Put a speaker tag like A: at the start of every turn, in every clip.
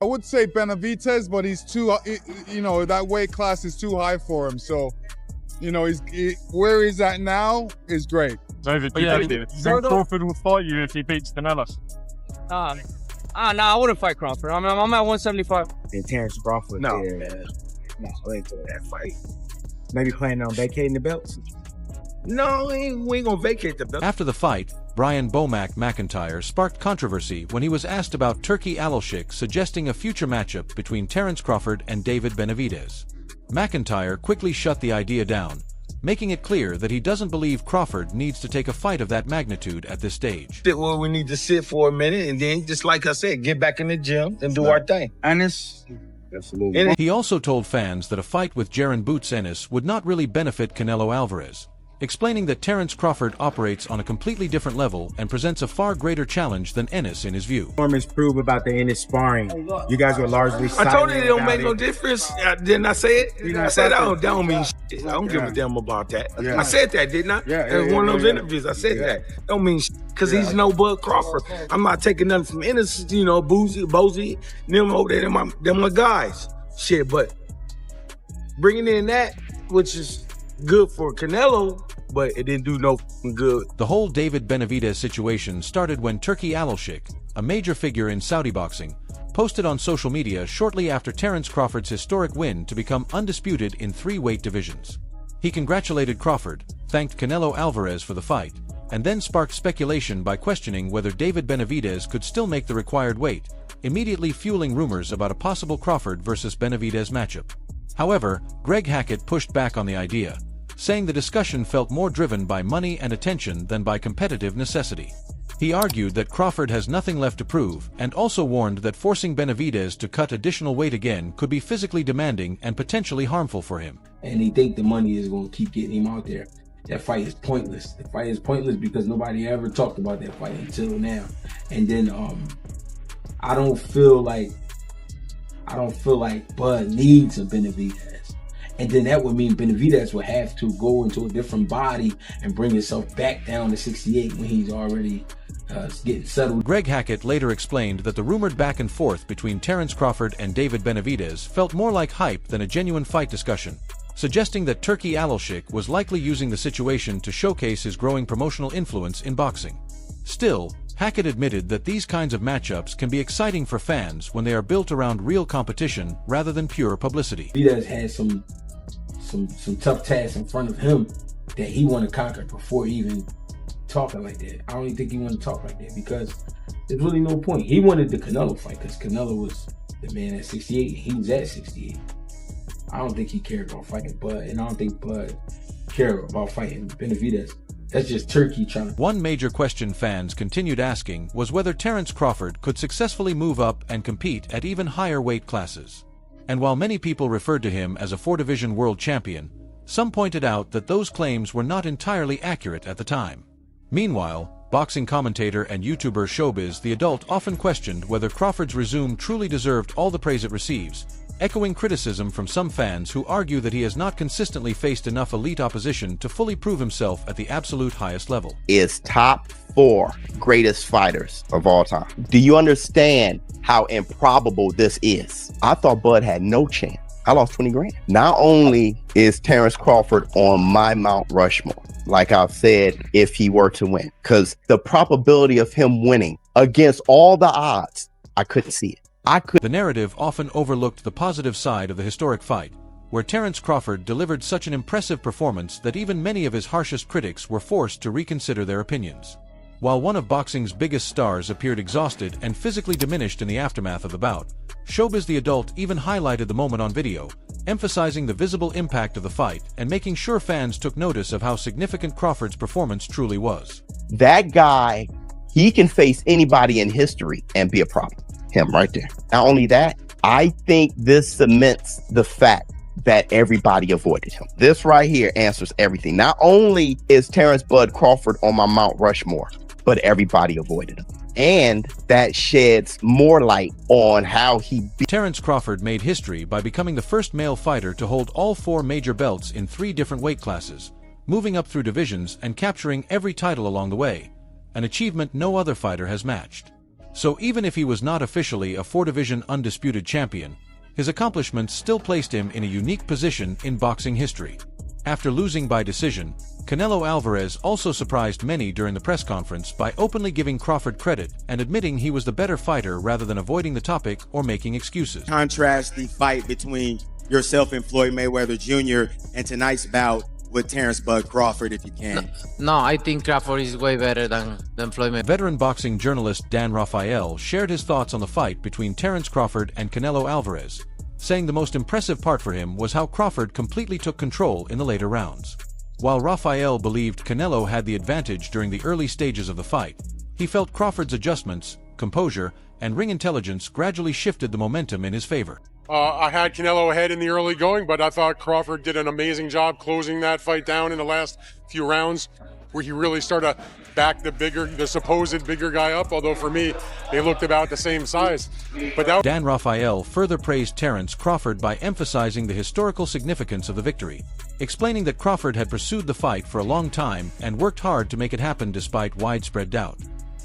A: I would say Benavidez, but he's too, you know, that weight class is too high for him. So, you know, where he's at now is great.
B: David, do you think Crawford will fight you if he beats Canelo?
C: Nah, I wouldn't fight Crawford. I'm at 175.
D: And Terence Crawford.
E: No,
D: yeah.
E: man.
D: No, I ain't doing that fight. Maybe planning on vacating the belts.
E: No, we ain't gonna vacate the belt.
F: After the fight, Brian Bomac McIntyre sparked controversy when he was asked about Turki Alalshikh suggesting a future matchup between Terence Crawford and David Benavidez. McIntyre quickly shut the idea down, making it clear that he doesn't believe Crawford needs to take a fight of that magnitude at this stage.
E: Well, we need to sit for a minute and then, just like I said, get back in the gym and do our thing.
D: Ennis? Absolutely.
F: He also told fans that a fight with Jaron Boots Ennis would not really benefit Canelo Alvarez, explaining that Terence Crawford operates on a completely different level and presents a far greater challenge than Ennis in his view.
D: Performance prove about the Ennis sparring. You guys were largely silent.
E: I told you it don't make
D: it.
E: no difference. Didn't I say it?
D: You know,
E: I said that don't mean shit. I don't give a damn about that.
D: Yeah.
E: I said that, didn't I? In one of those interviews, I said that. Don't mean shit. Because he's no Bud Crawford. I'm not taking nothing from Ennis, you know, Bozy, them over there, them my guys. Shit, but bringing in that, which is good for Canelo, but it didn't do no good.
F: The whole David Benavidez situation started when Turki Alalshikh, a major figure in Saudi boxing, posted on social media shortly after Terence Crawford's historic win to become undisputed in 3 weight divisions. He congratulated Crawford, thanked Canelo Alvarez for the fight, and then sparked speculation by questioning whether David Benavidez could still make the required weight, immediately fueling rumors about a possible Crawford versus Benavidez matchup. However, Greg Hackett pushed back on the idea, saying the discussion felt more driven by money and attention than by competitive necessity. He argued that Crawford has nothing left to prove and also warned that forcing Benavidez to cut additional weight again could be physically demanding and potentially harmful for him.
G: And they think the money is going to keep getting him out there. That fight is pointless. The fight is pointless because nobody ever talked about that fight until now. And then I don't feel like Bud needs a Benavidez. And then that would mean Benavidez would have to go into a different body and bring himself back down to 68 when he's already getting settled.
F: Greg Hackett later explained that the rumored back and forth between Terence Crawford and David Benavidez felt more like hype than a genuine fight discussion, suggesting that Turki Alalshikh was likely using the situation to showcase his growing promotional influence in boxing. Still, Hackett admitted that these kinds of matchups can be exciting for fans when they are built around real competition rather than pure publicity.
G: Benavidez had some tough tasks in front of him that he wanted to conquer before even talking like that. I don't even think he wanted to talk like that because there's really no point. He wanted the Canelo fight because Canelo was the man at 68 and he was at 68. I don't think he cared about fighting Bud, and I don't think Bud cared about fighting Benavidez. That's just Turkey trying to...
F: One major question fans continued asking was whether Terence Crawford could successfully move up and compete at even higher weight classes. And while many people referred to him as a 4-division world champion, some pointed out that those claims were not entirely accurate at the time. Meanwhile, boxing commentator and YouTuber Showbiz the Adult often questioned whether Crawford's resume truly deserved all the praise it receives, echoing criticism from some fans who argue that he has not consistently faced enough elite opposition to fully prove himself at the absolute highest level.
H: Is top 4 greatest fighters of all time. Do you understand how improbable this is? I thought Bud had no chance. I lost 20 grand. Not only is Terence Crawford on my Mount Rushmore, like I've said, if he were to win, because the probability of him winning against all the odds, I couldn't see it.
F: The narrative often overlooked the positive side of the historic fight, where Terence Crawford delivered such an impressive performance that even many of his harshest critics were forced to reconsider their opinions. While one of boxing's biggest stars appeared exhausted and physically diminished in the aftermath of the bout, Showbiz the Adult even highlighted the moment on video, emphasizing the visible impact of the fight and making sure fans took notice of how significant Crawford's performance truly was.
H: That guy, he can face anybody in history and be a problem. Him right there. Not only that, I think this cements the fact that everybody avoided him. This right here answers everything. Not only is Terence Bud Crawford on my Mount Rushmore, but everybody avoided him. And that sheds more light on how he beat.
F: Terence Crawford made history by becoming the first male fighter to hold all 4 major belts in 3 different weight classes, moving up through divisions and capturing every title along the way, an achievement no other fighter has matched. So even if he was not officially a 4-division undisputed champion, his accomplishments still placed him in a unique position in boxing history. After losing by decision, Canelo Alvarez also surprised many during the press conference by openly giving Crawford credit and admitting he was the better fighter rather than avoiding the topic or making excuses.
I: Contrast the fight between yourself and Floyd Mayweather Jr. and tonight's bout with Terence "Bud" Crawford, if you can.
J: No, I think Crawford is way better than Floyd Mayweather.
F: Veteran boxing journalist Dan Rafael shared his thoughts on the fight between Terence Crawford and Canelo Alvarez, saying the most impressive part for him was how Crawford completely took control in the later rounds. While Rafael believed Canelo had the advantage during the early stages of the fight, he felt Crawford's adjustments, composure, and ring intelligence gradually shifted the momentum in his favor.
K: I had Canelo ahead in the early going, but I thought Crawford did an amazing job closing that fight down in the last few rounds, where he really started to back the supposed bigger guy up, although for me, they looked about the same size. But
F: Dan Rafael further praised Terence Crawford by emphasizing the historical significance of the victory, explaining that Crawford had pursued the fight for a long time and worked hard to make it happen despite widespread doubt.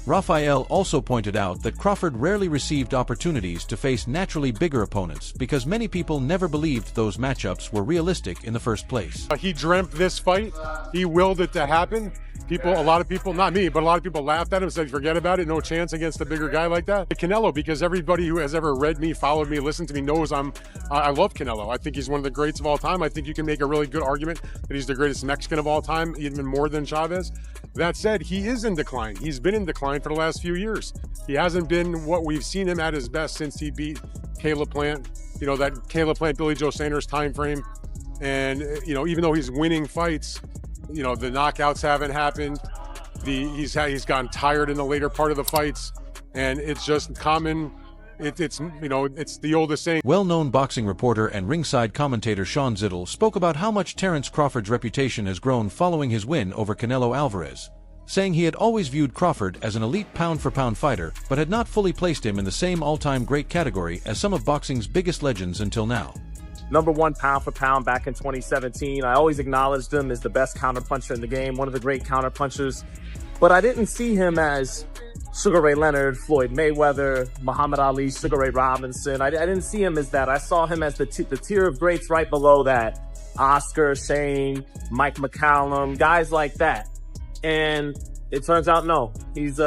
F: Rafael also pointed out that Crawford rarely received opportunities to face naturally bigger opponents because many people never believed those matchups were realistic in the first place.
K: He dreamt this fight. He willed it to happen. A lot of people, not me, but a lot of people laughed at him, said, forget about it, no chance against a bigger guy like that. Canelo, because everybody who has ever read me, followed me, listened to me knows I love Canelo. I think he's one of the greats of all time. I think you can make a really good argument that he's the greatest Mexican of all time, even more than Chavez. That said, he is in decline. He's been in decline for the last few years. He hasn't been what we've seen him at his best since he beat Caleb Plant, that Caleb Plant, Billy Joe Sanders time frame. And, even though he's winning fights, the knockouts haven't happened. He's gotten tired in the later part of the fights, and it's just common. It's the oldest saying.
F: Well-known boxing reporter and ringside commentator Sean Zittel spoke about how much Terence Crawford's reputation has grown following his win over Canelo Alvarez, saying he had always viewed Crawford as an elite pound-for-pound fighter, but had not fully placed him in the same all-time great category as some of boxing's biggest legends until now.
L: #1 pound for pound back in 2017. I always acknowledged him as the best counterpuncher in the game, one of the great counterpunchers. But I didn't see him as Sugar Ray Leonard, Floyd Mayweather, Muhammad Ali, Sugar Ray Robinson. I didn't see him as that. I saw him as the tier of greats right below that. Oscar, Shane, Mike McCallum, guys like that. And it turns out, no. He's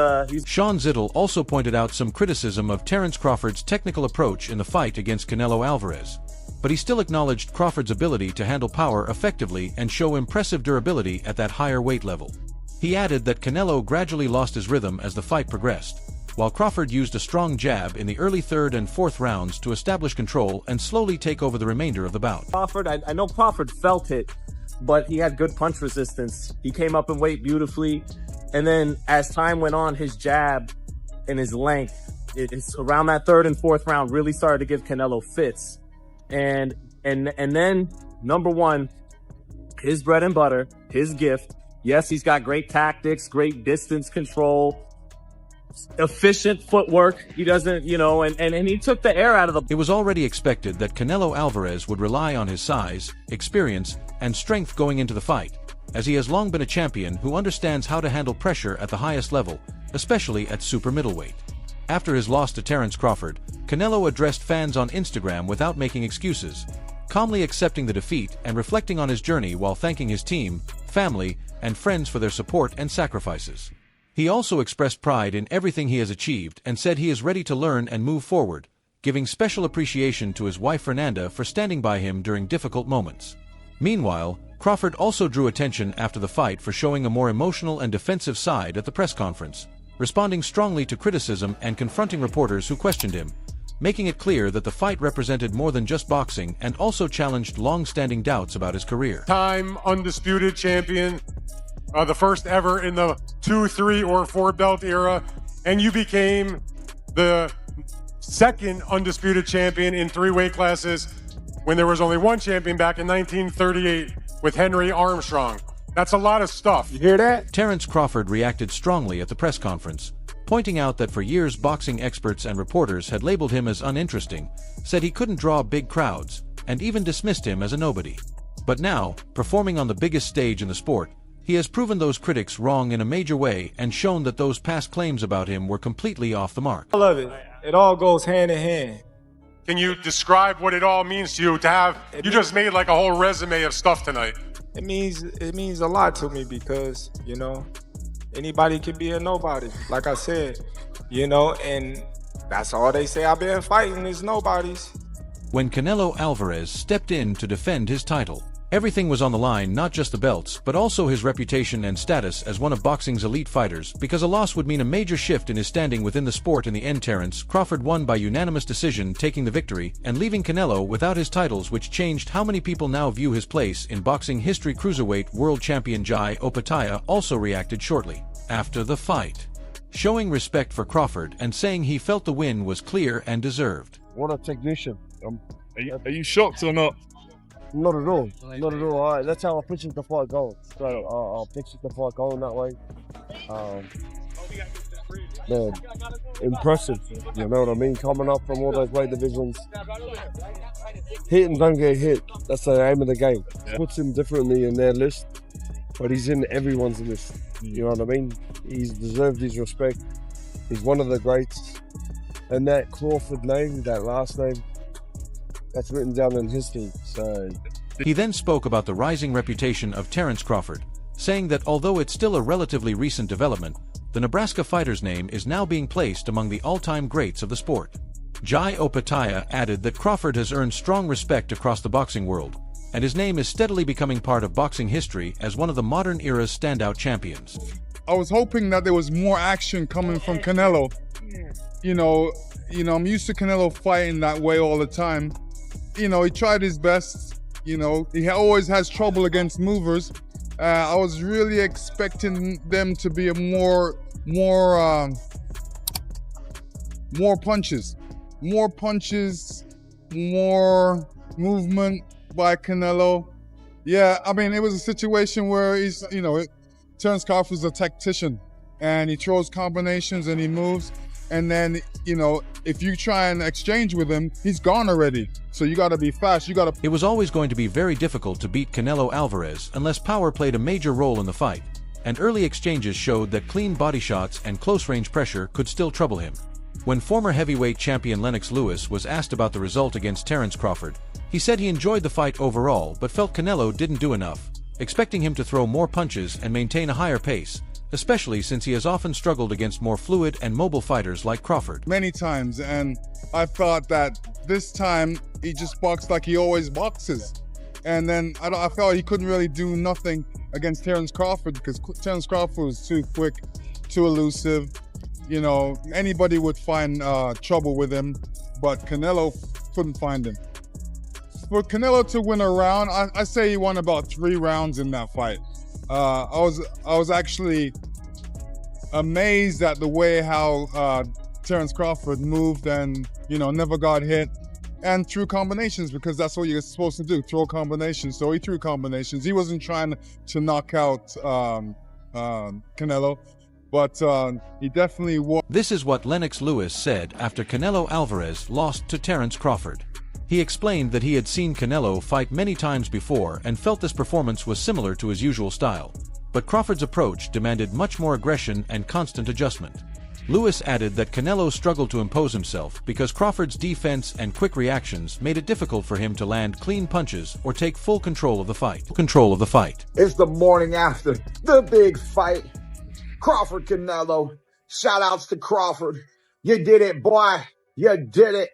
F: Sean Zittel also pointed out some criticism of Terence Crawford's technical approach in the fight against Canelo Alvarez, but he still acknowledged Crawford's ability to handle power effectively and show impressive durability at that higher weight level. He added that Canelo gradually lost his rhythm as the fight progressed, while Crawford used a strong jab in the early 3rd and 4th rounds to establish control and slowly take over the remainder of the bout.
L: Crawford, I know Crawford felt it, but he had good punch resistance. He came up in weight beautifully, and then as time went on, his jab and his length, it's around that 3rd and 4th round, really started to give Canelo fits. And then #1, his bread and butter, his gift. Yes, he's got great tactics, great distance control, efficient footwork. He doesn't, and he took the air out of the...
F: It was already expected that Canelo Alvarez would rely on his size, experience, and strength going into the fight, as he has long been a champion who understands how to handle pressure at the highest level, especially at super middleweight. After his loss to Terence Crawford, Canelo addressed fans on Instagram without making excuses, calmly accepting the defeat and reflecting on his journey while thanking his team, family, and friends for their support and sacrifices. He also expressed pride in everything he has achieved and said he is ready to learn and move forward, giving special appreciation to his wife Fernanda for standing by him during difficult moments. Meanwhile, Crawford also drew attention after the fight for showing a more emotional and defensive side at the press conference, responding strongly to criticism and confronting reporters who questioned him, making it clear that the fight represented more than just boxing and also challenged long-standing doubts about his career.
K: Time undisputed champion, the first ever in the 2, 3, or 4 belt era, and you became the 2nd undisputed champion in 3 weight classes when there was only 1 champion back in 1938 with Henry Armstrong. That's a lot of stuff. You hear that?
F: Terence Crawford reacted strongly at the press conference, pointing out that for years boxing experts and reporters had labeled him as uninteresting, said he couldn't draw big crowds, and even dismissed him as a nobody. But now, performing on the biggest stage in the sport, He has proven those critics wrong in a major way and shown that those past claims about him were completely off the mark.
M: I love it. It all goes hand in hand.
K: Can you describe what it all means to you to have, you just made like a whole resume of stuff tonight.
M: It means a lot to me because, you know, anybody can be a nobody, like I said, you know, and that's all they say I've been fighting is nobodies.
F: When Canelo Alvarez stepped in to defend his title, everything was on the line, not just the belts, but also his reputation and status as one of boxing's elite fighters, because a loss would mean a major shift in his standing within the sport. In the end, Terence Crawford won by unanimous decision, taking the victory and leaving Canelo without his titles, which changed how many people now view his place in boxing history. Cruiserweight world champion Jai Opetaia also reacted shortly after the fight, showing respect for Crawford and saying he felt the win was clear and deserved.
N: What a technician.
B: Are you shocked or not?
N: Not at all. Not at all. That's how I pictured the fight going. So I pictured the fight going that way. Man, impressive. You know what I mean? Coming up from all those weight divisions. Hit and don't get hit. That's the aim of the game.
B: Yeah.
N: Puts him differently in their list, but he's in everyone's list. You know what I mean? He's deserved his respect. He's one of the greats. And that Crawford name, that last name, that's written down in history. So
F: he then spoke about the rising reputation of Terence Crawford, saying that although it's still a relatively recent development, the Nebraska fighter's name is now being placed among the all-time greats of the sport. Jai Opetaia added that Crawford has earned strong respect across the boxing world, and his name is steadily becoming part of boxing history as one of the modern era's standout champions.
A: I was hoping that there was more action coming from Canelo. You know, I'm used to Canelo fighting that way all the time. You know, he tried his best. You know, he always has trouble against movers. I was really expecting them to be more punches, more movement by Canelo. Yeah, I mean, it was a situation where he's, you know, Terence Crawford's a tactician, and he throws combinations and he moves. And then, you know, if you try and exchange with him, he's gone already. So you got to be fast.
F: It was always going to be very difficult to beat Canelo Alvarez unless power played a major role in the fight. And early exchanges showed that clean body shots and close-range pressure could still trouble him. When former heavyweight champion Lennox Lewis was asked about the result against Terence Crawford, he said he enjoyed the fight overall but felt Canelo didn't do enough, expecting him to throw more punches and maintain a higher pace, especially since he has often struggled against more fluid and mobile fighters like Crawford.
A: Many times, and I thought that this time he just boxed like he always boxes. And then I felt he couldn't really do nothing against Terence Crawford because Terence Crawford was too quick, too elusive. You know, anybody would find trouble with him, but Canelo couldn't find him. For Canelo to win a round, I say he won about 3 rounds in that fight. I was actually amazed at the way how Terence Crawford moved and, you know, never got hit and threw combinations, because that's what you're supposed to do, throw combinations. So he threw combinations. He wasn't trying to knock out Canelo, but he definitely won.
F: This is what Lennox Lewis said after Canelo Alvarez lost to Terence Crawford. He explained that he had seen Canelo fight many times before and felt this performance was similar to his usual style, but Crawford's approach demanded much more aggression and constant adjustment. Lewis added that Canelo struggled to impose himself because Crawford's defense and quick reactions made it difficult for him to land clean punches or take full control of the fight.
O: It's the morning after the big fight. Crawford Canelo. Shout outs to Crawford. You did it, boy. You did it.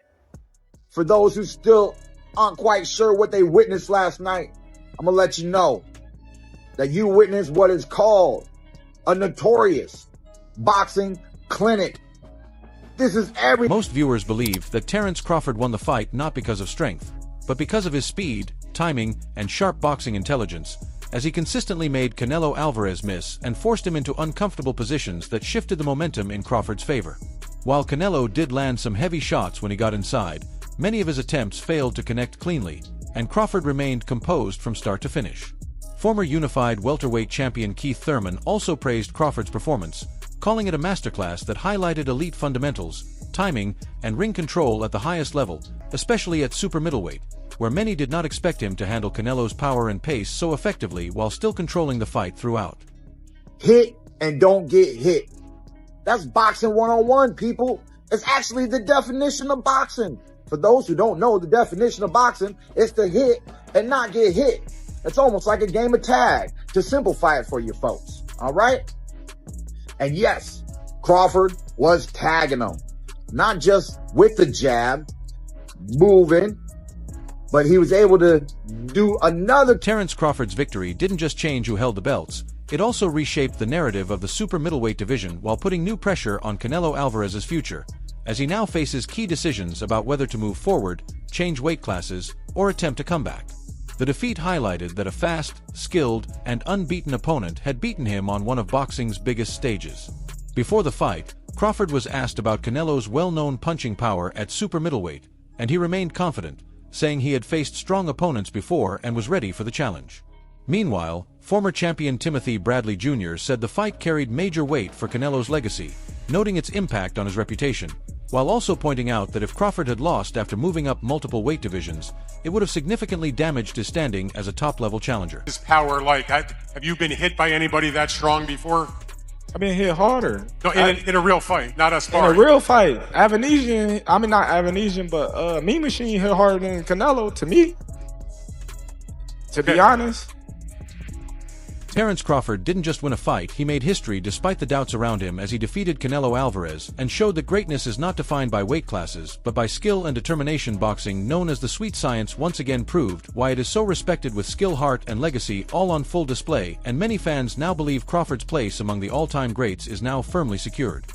O: For those who still aren't quite sure what they witnessed last night, I'm going to let you know that you witnessed what is called a notorious boxing clinic.
F: Most viewers believe that Terence Crawford won the fight not because of strength, but because of his speed, timing, and sharp boxing intelligence, as he consistently made Canelo Alvarez miss and forced him into uncomfortable positions that shifted the momentum in Crawford's favor. While Canelo did land some heavy shots when he got inside, many of his attempts failed to connect cleanly, and Crawford remained composed from start to finish. Former unified welterweight champion Keith Thurman also praised Crawford's performance, calling it a masterclass that highlighted elite fundamentals, timing, and ring control at the highest level, especially at super middleweight. where many did not expect him to handle Canelo's power and pace so effectively while still controlling the fight throughout.
O: Hit and don't get hit. That's boxing 101, people. It's actually the definition of boxing. For those who don't know the definition of boxing, it's to hit and not get hit. It's almost like a game of tag, to simplify it for you folks. All right? And yes, Crawford was tagging him. Not just with the jab, moving, but he was able to do another.
F: Terence Crawford's victory didn't just change who held the belts, it also reshaped the narrative of the super middleweight division while putting new pressure on Canelo Alvarez's future, as he now faces key decisions about whether to move forward, change weight classes, or attempt a comeback. The defeat highlighted that a fast, skilled, and unbeaten opponent had beaten him on one of boxing's biggest stages. Before the fight, Crawford was asked about Canelo's well-known punching power at super middleweight, and he remained confident, saying he had faced strong opponents before and was ready for the challenge. Meanwhile, former champion Timothy Bradley Jr. said the fight carried major weight for Canelo's legacy, noting its impact on his reputation, while also pointing out that if Crawford had lost after moving up multiple weight divisions, it would have significantly damaged his standing as a top-level challenger.
K: His power, like, have you been hit by anybody that strong before?
M: I've been hit harder.
K: No, in a real fight, not a spar.
M: In a real fight. Not Avanesian, but Mean Machine hit harder than Canelo, to me. To be honest.
F: Terence Crawford didn't just win a fight, he made history despite the doubts around him as he defeated Canelo Alvarez and showed that greatness is not defined by weight classes, but by skill and determination. Boxing, known as the sweet science, once again proved why it is so respected, with skill, heart, and legacy all on full display, and many fans now believe Crawford's place among the all-time greats is now firmly secured.